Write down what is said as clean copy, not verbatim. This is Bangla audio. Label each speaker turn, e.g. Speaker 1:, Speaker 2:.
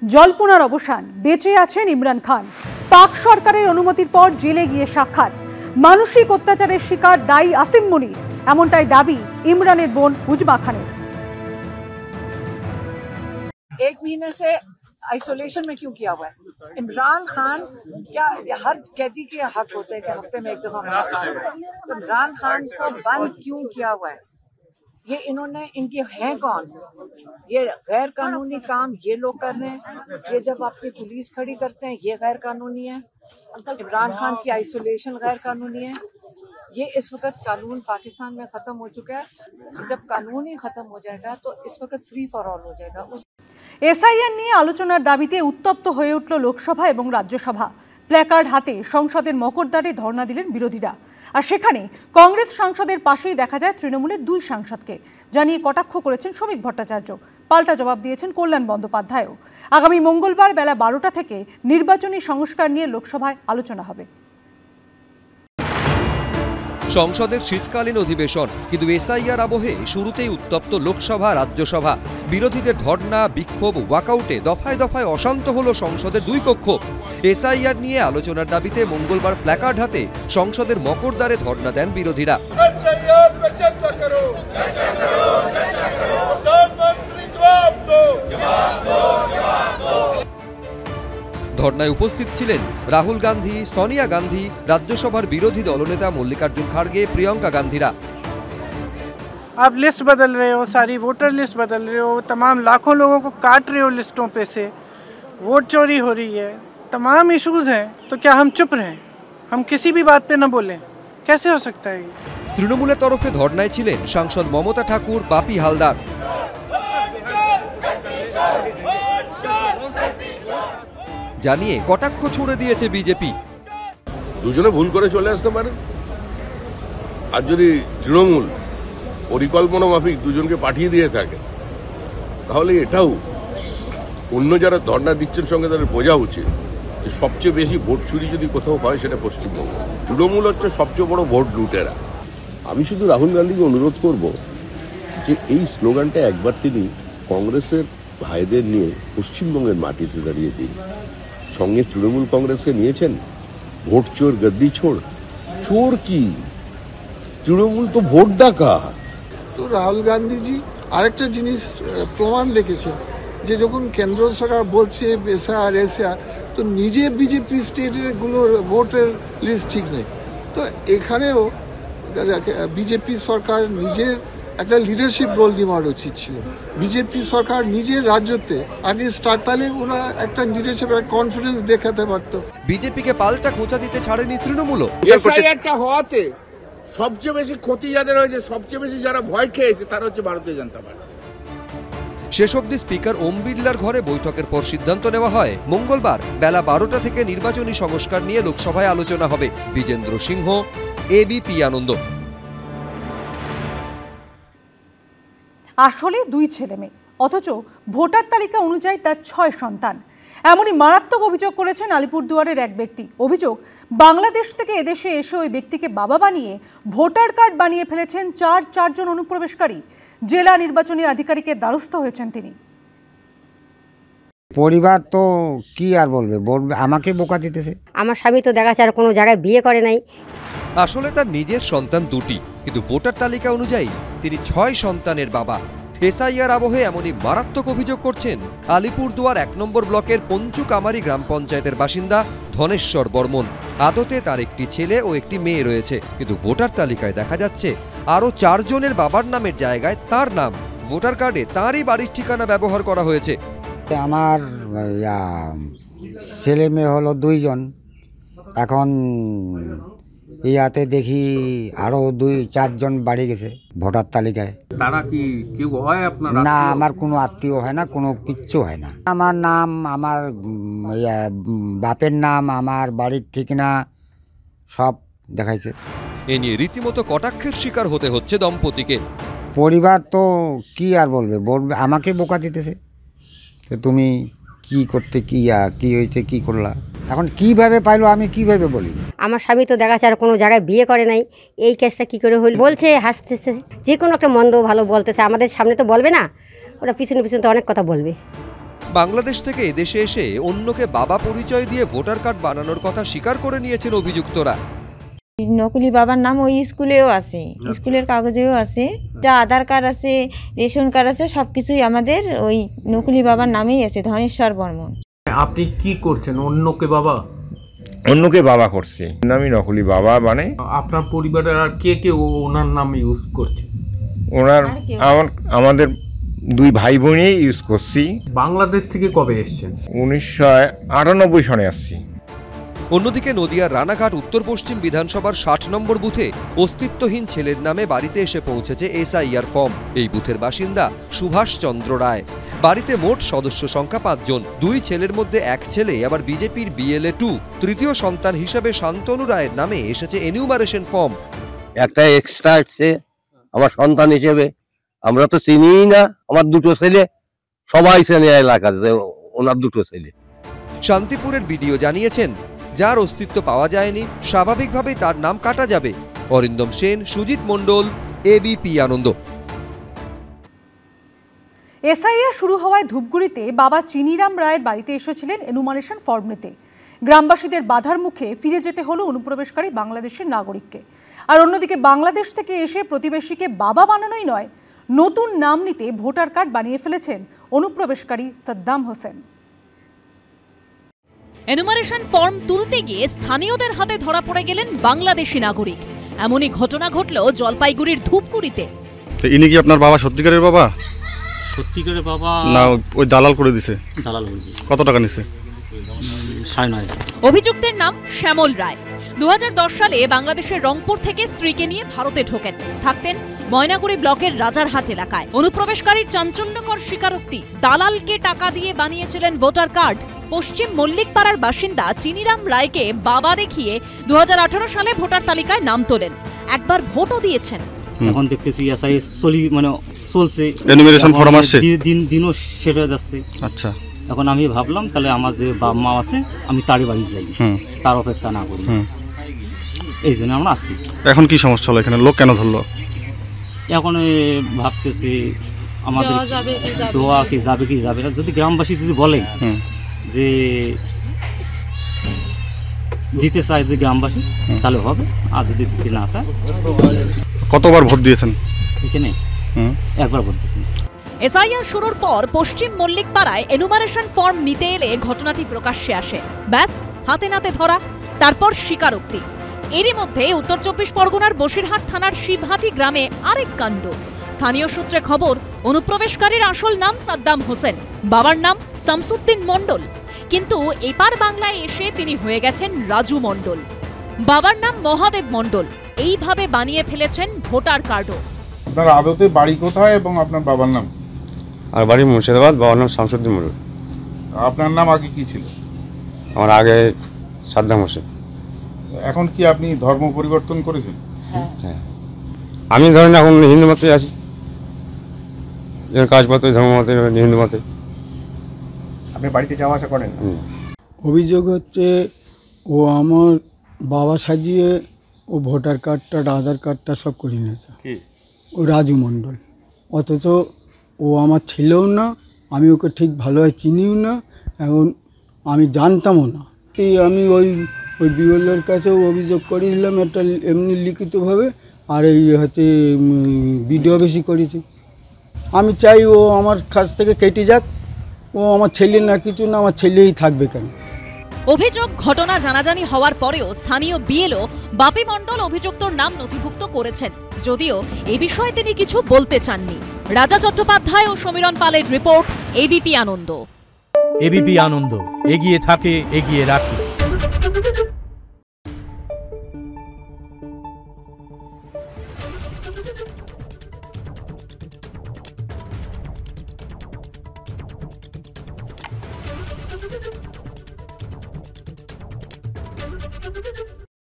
Speaker 1: জল্পনার অবসান, বেঁচে আছেন ইমরান খান। পাক সরকারের অনুমতির পর জেলে গিয়ে সাক্ষাৎ। মানসিক অত্যাচারের শিকার দায়ী আসিম মনির, এমনটাই দাবি ইমরানের বোন উজমা খানের।
Speaker 2: एक महीने से आइसोलेशन में क्यों किया हुआ है? इमरान खान क्या हर कैदी के हक होते हैं कि हफ्ते में एक दफा इमरान खान को बंद क्यों किया हुआ है? ये इन्होंने इनके हैं कौन? ये गैर कानूनी काम ये लोग कर रहे हैं। ये जब अपनी पुलिस खड़ी करते हैं ये गैर कानूनी है। इमरान खान की आइसोलेशन गैर कानूनी है। ये इस वक्त कानून पाकिस्तान में खत्म हो चुका है। जब कानून ही खत्म हो जाएगा तो इस वक्त फ्री फॉर ऑल हो जाएगा।
Speaker 1: এসআইআর নিয়ে আলোচনার দাবিতে উত্তপ্ত হয়ে উঠল লোকসভা এবং রাজ্যসভা। প্ল্যাকার্ড হাতে সংসদের মকরদ্বারে ধর্ণা দিলেন বিরোধীরা। আর সেখানে কংগ্রেস সাংসদের পাশেই দেখা যায় তৃণমূলের দুই সাংসদকে, জানিয়ে কটাক্ষ করেছেন শ্রমিক ভট্টাচার্য। পাল্টা জবাব দিয়েছেন কল্যাণ বন্দ্যোপাধ্যায়ও। আগামী মঙ্গলবার বেলা 12টা থেকে নির্বাচনী সংস্কার নিয়ে লোকসভায় আলোচনা হবে।
Speaker 3: সংসদের শীতকালীন অধিবেশন, কিন্তু এসআইআর আবহে শুরুতেই উত্তপ্ত লোকসভা রাজ্যসভা। বিরোধীদের ধর্ণা, বিক্ষোভ, ওয়াকআউটে দফায় দফায় অশান্ত হলো সংসদের দুই কক্ষ। এসআইআর নিয়ে আলোচনার দাবিতে মঙ্গলবার প্ল্যাকার্ড হাতে সংসদের মকরদ্বারে ধর্ণা দেন বিরোধীরা। ধর্নায় উপস্থিত ছিলেন রাহুল গান্ধী, সোনিয়া গান্ধী, রাজ্যসভার বিরোধী দলনেতা মল্লিকার্জুন খাড়গে, প্রিয়ঙ্কা গান্ধীরা।
Speaker 4: आप लिस्ट बदल रहे हो, सारी वोटर लिस्ट बदल रहे हो, तमाम लाखों लोगों को काट रहे हो लिस्टों पे से, वोट चोरी हो रही है, तमाम इश्यूज हैं, तो क्या हम चुप रहें? हम किसी भी बात पे न बोलें? कैसे हो सकता है?
Speaker 3: তৃণমূলের তরফে ধর্নায় ছিলেন সাংসদ মমতা ঠাকুর, বাপি হালদার। জানিয়ে কটাক্ষ ছুড়ে দিয়েছে বিজেপি।
Speaker 5: দুজনে ভুল করে চলে আসতে পারে, আর যদি তৃণমূল পরিকল্পনা মাফিক দুজনকে পাঠিয়ে দিয়ে থাকে তাহলে এটাও অন্য যারা ধর্ণা দিচ্ছেন সঙ্গে তাদের বোঝা উচিত যে সবচেয়ে বেশি ভোট চুরি যদি কোথাও হয় সেটা পশ্চিমবঙ্গ। তৃণমূল হচ্ছে সবচেয়ে বড় ভোট লুটেরা।
Speaker 6: আমি শুধু রাহুল গান্ধীকে অনুরোধ করব যে এই স্লোগানটা একবার তিনি কংগ্রেসের ভাইদের নিয়ে পশ্চিমবঙ্গের মাটিতে দাঁড়িয়ে দিন। সঙ্গে তৃণমূল কংগ্রেসকে নিয়েছেন, ভোট চোর গদ্দি ছোড়। চোর কি? তৃণমূল তো ভোট ডাকাত।
Speaker 7: তো রাহুল গান্ধীজি আরেকটা জিনিস প্রমাণ রেখেছেন যে যখন কেন্দ্র সরকার বলছে এসআর, তো নিজে বিজেপি স্টেটের গুলোর ভোটের লিস্ট ঠিক নেই। তো এখানেও বিজেপি সরকার নিজের একটা লিডারশিপ রোল নেওয়ার উচিত ছিল। বিজেপি সরকার নিজের রাজ্যতে আগে স্টার্ট, তাহলে ওরা একটা লিডারশিপের কনফিডেন্স দেখাতে পারতো।
Speaker 3: বিজেপিকে পাল্টা খোঁচা দিতে ছাড়েনি তৃণমূলও।
Speaker 8: এসআইআরটা হওয়াতে সবচেয়ে বেশি ক্ষতি যাদের হয়েছে, সবচেয়ে বেশি যারা ভয় খেয়েছে তারা হচ্ছে ভারতীয় জনতা পার্টি।
Speaker 3: শেষ অবধি স্পিকার ওম বিড়লার ঘরে বৈঠকের পর সিদ্ধান্ত নেওয়া হয় মঙ্গলবার বেলা 12টা থেকে নির্বাচনী সংস্কার নিয়ে লোকসভায় আলোচনা হবে। বিজেন্দ্র সিংহ, এবিপি আনন্দ।
Speaker 1: আসলে দুই ছেলে মেয়ে, অথচ ভোটার তালিকা অনুযায়ী তার 6 সন্তান। এমনই মারাত্মক অভিযোগ করেছেন আলিপুরদুয়ারের এক ব্যক্তি। অভিযোগ, বাংলাদেশ থেকে এদেশে এসে ওই ব্যক্তিকে বাবা বানিয়ে ভোটার কার্ড বানিয়ে ফেলেছেন চারজন অনুপ্রবেশকারী। জেলা নির্বাচনী আধিকারিকের দ্বারস্থ হয়েছেন তিনি।
Speaker 9: পরিবার তো কি আর বলবে, আমাকে বোকা দিতেছে।
Speaker 10: আমার স্বামী তো দেখাচ্ছে আর কোনো জায়গায় বিয়ে করে নাই।
Speaker 3: আসলে তার নিজের সন্তান দুটি, কিন্তু ভোটার তালিকা অনুযায়ী তিনি 6 সন্তানের বাবা। এসআইআর আবহে এমনই মারাত্মক অভিযোগ করছেন আলিপুরদুয়ার 1 নম্বর ব্লকের পঞ্চুকামারি গ্রাম পঞ্চায়েতের বাসিন্দা ধনেশ্বর বর্মন। আদতে তার একটি ছেলে ও একটি মেয়ে রয়েছে, কিন্তু ভোটার তালিকায় দেখা যাচ্ছে আরও 4 জনের বাবার নামের জায়গায় তার নাম। ভোটার কার্ডে তাঁরই বাড়ির ঠিকানা ব্যবহার করা হয়েছে।
Speaker 9: আমার ছেলে মেয়ে হলো 2 জন। এখন ইয়াতে দেখি আরো 2-4 জন বাড়ি গেছে ভোটার তালিকায়।
Speaker 11: তারা কি কেউ হয় আপনার?
Speaker 9: না, আমার কোনো আত্মীয় হয় না, কোনো কিচ্ছু হয় না। আমার নাম, আমার বাপের নাম, আমার বাড়ির ঠিকানা সব দেখাইছে।
Speaker 3: এ নিয়ে রীতিমতো কটাক্ষের শিকার হতে হচ্ছে দম্পতিকে।
Speaker 9: পরিবার তো কি আর বলবে, আমাকে বোকা দিতেছে। তুমি কি করতে, কি হয়েছে, কি করলা, এখন কিভাবে পাইলো, আমি কিভাবে বলি?
Speaker 10: আমার স্বামী তো দেখাচ্ছে আর কোনো জায়গায় বিয়ে করে নাই। এই কেসটা কি করে হইল? বলছে, হাসতেছে, যে কোনো একটা মন্দ ভালো বলতেছে। আমাদের সামনে তো বলবে না, ওরা পিছনে পিছনে তো অনেক কথা বলবে।
Speaker 3: বাংলাদেশ থেকে এদেশে এসে অন্যকে বাবা পরিচয় দিয়ে ভোটার কার্ড বানানোর কথা স্বীকার করে নিয়েছেন অভিযুক্তরা।
Speaker 12: নকলি বাবার নাম ওই স্কুলেও আছে, স্কুলের কাগজেও আছে, যা আধার কার্ড আছে, রেশন কার্ড আছে, সবকিছুই আমাদের ওই নকলি বাবার নামেই আছে, ধনেশ্বর বর্মন।
Speaker 11: আপনি কি করছেন?
Speaker 13: অন্যকে বাবা করছে, আমি নকলি বাবা মানে।
Speaker 11: আপনার পরিবারের আর কে কে ওনার নাম ইউজ করছে?
Speaker 13: আমাদের দুই ভাই বোনই ইউজ করছি।
Speaker 11: বাংলাদেশ থেকে কবে এসেছেন?
Speaker 13: 1998 সনে আসছি।
Speaker 3: অন্যদিকে নদিয়ার রানাঘাট উত্তর পশ্চিম বিধানসভার 60 নম্বর বুথে অস্তিত্বহীন ছেলের নামে বাড়িতে এসে পৌঁছেছে এসআইআর ফর্ম। এই বুথের বাসিন্দা সুভাষ চন্দ্র রায়। বাড়িতে মোট সদস্য সংখ্যা 5 জন। 2 ছেলের মধ্যে এক ছেলে আবার বিজেপির BLA 2। তৃতীয় সন্তান হিসেবে শান্তনু রায়ের নামে এসেছে এনিউমারেশন ফর্ম।
Speaker 14: একটা এক্সট্রা আসছে আমার সন্তান হিসেবে। আমরা তো চিনিই না, আমার 2টো ছেলে, সবাই চেনে এলাকার যে ওনার 2টো ছেলে।
Speaker 3: শান্তিপুরের বিডিও জানিয়েছেন, যার অস্তিত্ব পাওয়া যায়নি স্বাভাবিকভাবেই তার নাম কাটা যাবে। অরিন্দম সেন, সুজিত মণ্ডল, ABP আনন্দ।
Speaker 1: এসআইআর শুরু হওয়ায় ধূপগুড়িতে বাবা চিনিরাম রায়ের বাড়িতে এসেছিলেন এনুমারেশন ফর্ম নিতে। গ্রামবাসীদের বাধার মুখে ফিরে যেতে হলো অনুপ্রবেশকারী বাংলাদেশের নাগরিককে। আর অন্যদিকে বাংলাদেশ থেকে এসে প্রতিবেশীকে বাবা বানানোই নয়, নতুন নাম নিতে ভোটার কার্ড বানিয়ে ফেলেছেন অনুপ্রবেশকারী সাদ্দাম হোসেন।
Speaker 15: এনুমারেশন ফর্ম তুলতে গিয়ে স্থানীয়দের হাতে ধরা পড়ে গেলেন বাংলাদেশি নাগরিক। এমনই ঘটনা ঘটল জলপাইগুড়ির ধূপগুড়িতে।
Speaker 16: ইনি কি আপনার বাবা সত্যিকারের বাবা?
Speaker 17: সত্যিকারের বাবা
Speaker 16: না, ওই দালাল করে দিছে?
Speaker 17: দালাল করে দিছে।
Speaker 16: কত টাকা নিছে?
Speaker 17: 9.5।
Speaker 15: অভিযুক্তের নাম শ্যামল রায়। 2010 সালে বাংলাদেশের রংপুর থেকে স্ত্রীকে নিয়ে ভারতে ঢোকেন। থাকতেন ময়নাগুড়ি ব্লকের রাজারহাট এলাকায়। অনুপ্রবেশকারীর চাঞ্চল্যকর স্বীকারোক্তি, দালালকে টাকা দিয়ে বানিয়েছিলেন ভোটার কার্ড। পশ্চিম মল্লিকপাড়ার বাসিন্দা চিনিরাম রায়কে বাবা দেখিয়ে 2018 সালে ভোটার তালিকায় নাম তোলেন। একবার ভোটও দিয়েছেন।
Speaker 17: এখন দেখতেছি এসআই চলছে,
Speaker 16: এনুমারেশন ফর্ম আসছে,
Speaker 17: দিনও শেষ হয়ে যাচ্ছে।
Speaker 16: আচ্ছা,
Speaker 17: এখন আমি ভাবলাম তাহলে আমার যে বাবা মা আছে আমি তারই বাড়ি যাই, তার অপেক্ষা না করি, এই জন্য আমরা আসছি।
Speaker 16: এখন কি সমস্যা হলো এখানে? লোক কেন ধরলো?
Speaker 17: এখন ভাবতেছি আমাদের দোয়া কি যাবে না। যদি গ্রামবাসী যদি বলে যে দিতে চায় যে গ্রামবাসী, তাহলে হবে। আর যদি দিতে না চায়।
Speaker 16: কতবার ভোট দিয়েছেন
Speaker 17: এখানে? একবার ভোট দিয়েছেন।
Speaker 15: এসআইআর শুরুর পর পশ্চিম মল্লিকপাড়ায় এনুমারেশন ফর্ম নিতে এলে ঘটনাটি প্রকাশ্যে আসে। ব্যাস, হাতে নাতে ধরা, তারপর স্বীকারোক্তি। এরই মধ্যে উত্তর 24 পরগনার বসিরহাট থানার শিবহাটি গ্রামে আরেক কাণ্ড। স্থানীয় সূত্রে খবর, অনুপ্রবেশকারীর আসল নাম সাদ্দাম হোসেন, বাবার নাম শামসুদ্দিন মণ্ডল। কিন্তু এপার বাংলায় এসে তিনি হয়ে গেছেন রাজু মণ্ডল। বাবার নাম মহাদেব মণ্ডল। এইভাবে বানিয়ে ফেলেছেন ভোটার কার্ডও।
Speaker 18: আপনার আদতে বাড়ি কোথায় এবং আপনার বাবার নাম?
Speaker 19: আমার বাড়ি মুর্শিদাবাদ, বাবার নাম শামসুদ্দিন মণ্ডল।
Speaker 18: আপনার নাম আগে কি ছিল?
Speaker 19: আমার আগে সাদ্দাম হোসেন।
Speaker 18: এখন কি আপনি ধর্ম পরিবর্তন করেছেন?
Speaker 19: হ্যাঁ, আমি ধরেন এখন হিন্দু মতে আছি, কাজপত্র ধর্ম মতে, হিন্দু মতে।
Speaker 18: আপনি বাড়িতে যাওয়া আসা করেন?
Speaker 20: অভিযোগ হচ্ছে ও আমার বাবা সাজিয়ে ও ভোটার কার্ডটা, আধার কার্ডটা সব করে নিয়েছে। ও রাজু মণ্ডল। অথচ ও আমার ছেলেও না, আমি ওকে ঠিক ভালোভাবে চিনিও না, এখন আমি জানতামও না। আমি ওই বিওলের কাছেও অভিযোগ করেছিলাম একটা এমনি লিখিতভাবে, আর এই হচ্ছে বিডিও অফিসই করেছি। আমি চাই ও আমার কাছ থেকে কেটে যাক। ও আমার ছেলে না, কিছু না, আমার ছেলেই থাকবে কেন?
Speaker 15: অভিযোগ ঘটনা জানাজানি হওয়ার পরেও স্থানীয় বিএলও বাপি মণ্ডল অভিযুক্তর নাম নথিভুক্ত করেছেন, যদিও এ বিষয়ে তিনি কিছু বলতে চাননি। রাজা চট্টোপাধ্যায় ও সমীরণ পালের রিপোর্ট, এবিপি আনন্দ।
Speaker 21: এবিপি আনন্দ, এগিয়ে থাকে, এগিয়ে রাখে।
Speaker 22: Thank you.